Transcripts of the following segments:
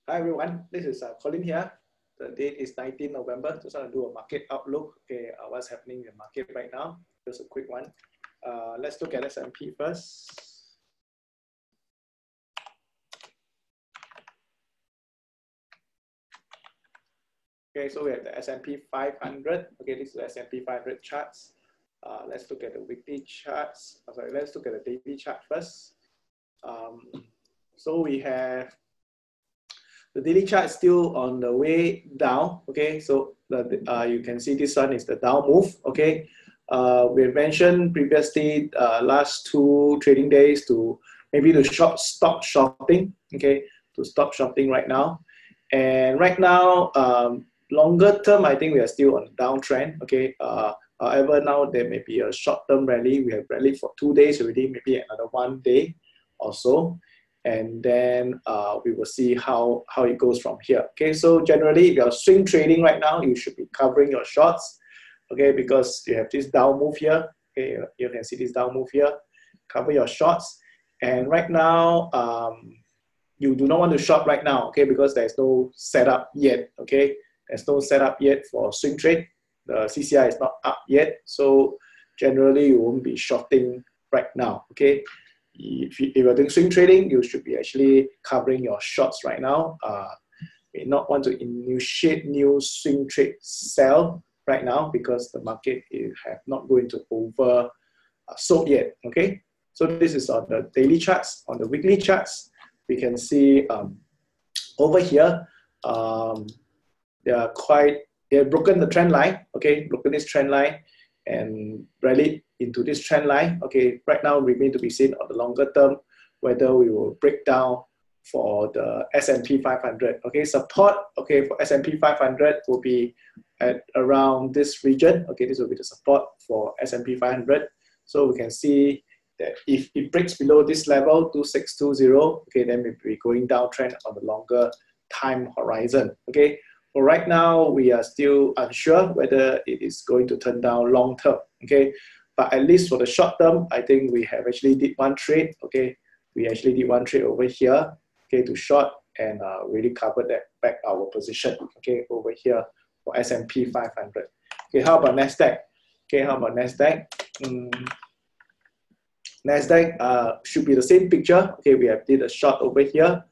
Hi everyone, this is Collin here. The date is 19 November. Just want to do a market outlook. Okay, what's happening in the market right now? Just a quick one. Let's look at S&P first. Okay, so we have the S&P 500. Okay, this is the S&P 500 charts. Let's look at the weekly charts. Sorry, let's look at the daily chart first. So we have the daily chart is still on the way down. Okay, so you can see this one is the down move. Okay, we mentioned previously last 2 trading days to maybe to stop shorting. Okay, to stop shorting right now. And right now, longer term, I think we are still on a downtrend. Okay, however, now there may be a short-term rally. We have rallied for 2 days already, maybe another 1 day or so. And then we will see how it goes from here. Okay, so generally, if you're swing trading right now, you should be covering your shorts. Okay, because you have this down move here. Okay, you can see this down move here. Cover your shorts. And right now, you do not want to short right now. Okay, because there's no setup yet. Okay, there's no setup yet for swing trade. The CCI is not up yet, so generally you won't be shorting right now. Okay. If you're doing swing trading, you should be actually covering your shorts right now. You may not want to initiate new swing trade sell right now because the market is not going to over sold yet. Okay, so this is on the daily charts. On the weekly charts, we can see over here they have broken the trend line. Okay, broken this trend line and rallied into this trend line. Okay, right now remain to be seen on the longer term whether we will break down for the S&P 500. Okay, support, okay, for S&P 500 will be at around this region. Okay, this will be the support for S&P 500. So we can see that if it breaks below this level 2620, okay, then we'll be going downtrend on the longer time horizon. Okay, for right now, we are still unsure whether it is going to turn down long term. Okay, but at least for the short term, I think we have actually did 1 trade. Okay, we actually did 1 trade over here. Okay, to short and really covered that back our position. Okay, over here for S&P 500. Okay, how about Nasdaq? Okay, how about Nasdaq? Nasdaq should be the same picture. Okay, we have did a short over here,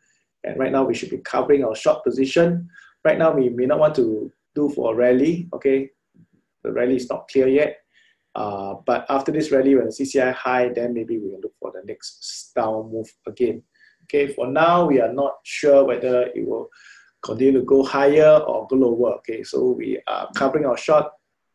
and right now we should be covering our short position. Right now, we may not want to do for a rally. Okay, the rally is not clear yet. But after this rally, when the CCI high, then maybe we will look for the next down move again. Okay, for now, we are not sure whether it will continue to go higher or go lower. Okay, so we are covering our short.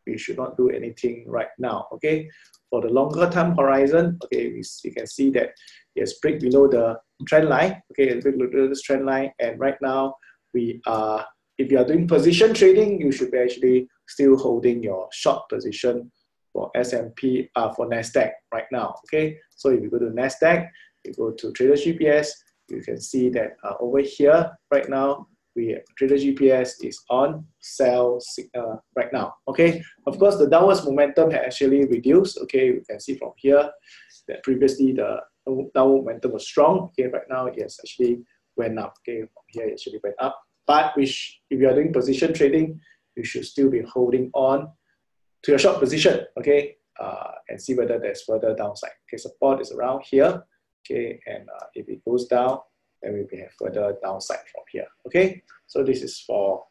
We should not do anything right now. Okay, for the longer term horizon, okay, you can see that it has break below the trend line. Okay, it's break below this trend line, and right now we are. If you are doing position trading, you should be actually still holding your short position for S&P, for Nasdaq right now. Okay, so if you go to Nasdaq, you go to Trader GPS, you can see that over here right now, Trader GPS is on sell signal right now. Okay, of course the downwards momentum has actually reduced. Okay, you can see from here that previously the downward momentum was strong. Okay, right now it has actually went up. Okay, from here it actually went up. But if you are doing position trading, you should still be holding on to your short position, okay, and see whether there's further downside. Okay, support is around here, okay, and if it goes down, then we may have further downside from here, okay. So this is for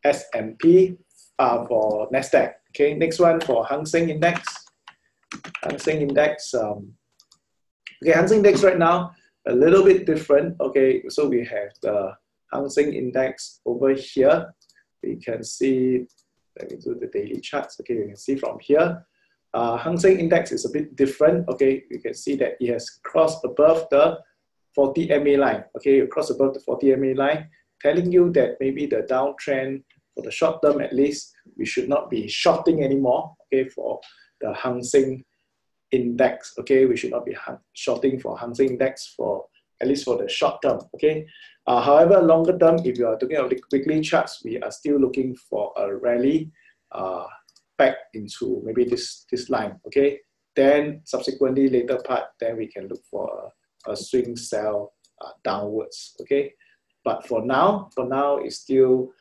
S&P, for Nasdaq. Okay, next one for Hang Seng Index. Hang Seng Index, okay, Hang Seng Index right now a little bit different. Okay, so we have the Hang Seng Index over here. We can see, let me do the daily charts. Okay, you can see from here, Hang Seng Index is a bit different. Okay, you can see that it has crossed above the 40 MA line. Okay, you cross above the 40 MA line, telling you that maybe the downtrend for the short term at least, we should not be shorting anymore. Okay, for the Hang Seng Index. Okay, we should not be shorting for Hang Seng Index for at least for the short term. Okay. However, longer term, if you are looking at the weekly charts, we are still looking for a rally back into maybe this line. Okay. Then subsequently later part, then we can look for a swing sell downwards. Okay. but for now it's still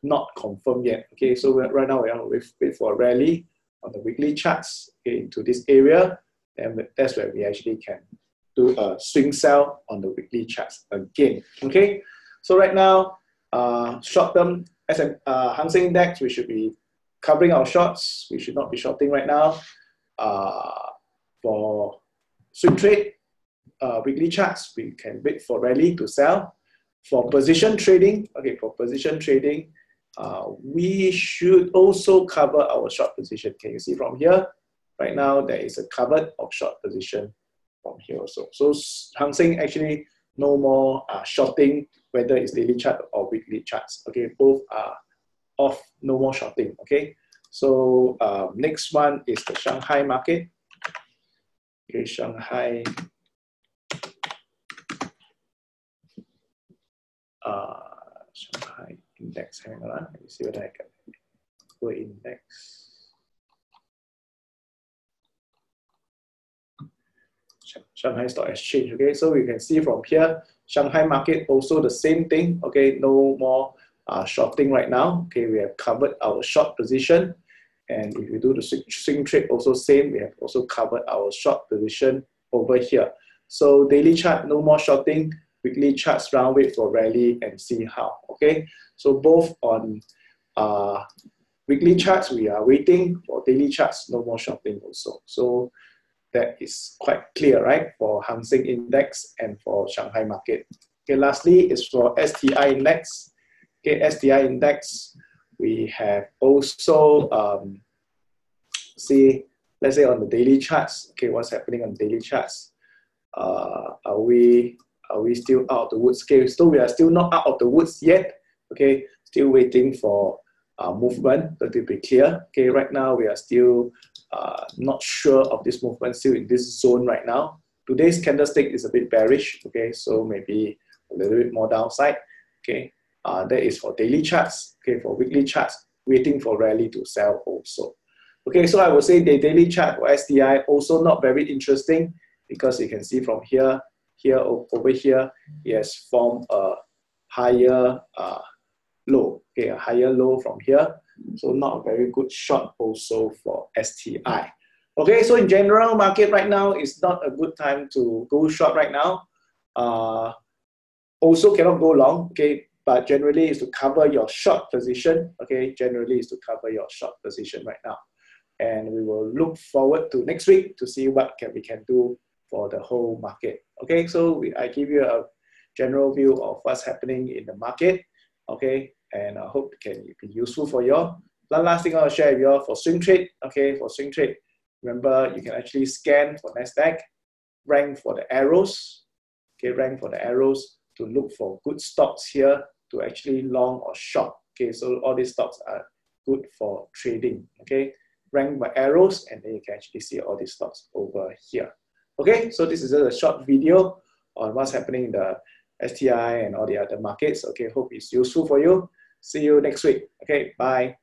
not confirmed yet. Okay, so right now we are wait for a rally on the weekly charts, okay, into this area, and that's where we actually can do a swing sell on the weekly charts again. Okay, so right now, short term Hang Seng Index, we should be covering our shorts. We should not be shorting right now. For swing trade, weekly charts, we can wait for rally to sell. For position trading, okay, for position trading, we should also cover our short position. Can you see from here? Right now, there is a covered of short position from here also. So Hang Seng actually no more shorting, whether it's daily chart or weekly charts. Okay, both are off, no more shorting. Okay, so next one is the Shanghai market. Okay, Shanghai. Shanghai Index. Hang on, let me see whether I can go index. Shanghai Stock Exchange. Okay, so we can see from here, Shanghai market also the same thing. Okay, no more shorting right now. Okay, we have covered our short position, and if we do the swing trade, also same. We have also covered our short position over here. So daily chart, no more shorting. Weekly charts, round, wait for rally and see how. Okay, so both on weekly charts, we are waiting. For daily charts, no more shorting also. So that is quite clear, right, for Hang Seng Index and for Shanghai market. Okay, lastly is for STI Index. Okay, STI Index, we have also see, let's say on the daily charts. Okay, what's happening on daily charts? Are we still out of the woods? Okay, so we are still not out of the woods yet. Okay, still waiting for movement, to be clear. Okay, right now we are still not sure of this movement, still in this zone right now. Today's candlestick is a bit bearish. Okay, so maybe a little bit more downside. Okay, that is for daily charts. Okay, for weekly charts, waiting for rally to sell also. Okay, so I would say the daily chart for STI also not very interesting, because you can see from here, over here, it has formed a higher low. Okay, a higher low from here. So not a very good short also for STI. Okay, so in general, market right now is not a good time to go short right now. Also cannot go long. Okay, but generally is to cover your short position. Okay, generally is to cover your short position right now. And we will look forward to next week to see what we can do for the whole market. Okay, so I give you a general view of what's happening in the market. Okay, and I hope it can be useful for you all. One last thing I'll share with you all for swing trade. Okay, for swing trade, remember you can actually scan for NASDAQ, rank for the arrows. Okay, rank for the arrows to look for good stocks here to actually long or short. Okay, so all these stocks are good for trading. Okay, rank by arrows, and then you can actually see all these stocks over here. Okay, so this is a short video on what's happening in the STI and all the other markets. Okay, hope it's useful for you. See you next week. Okay, bye.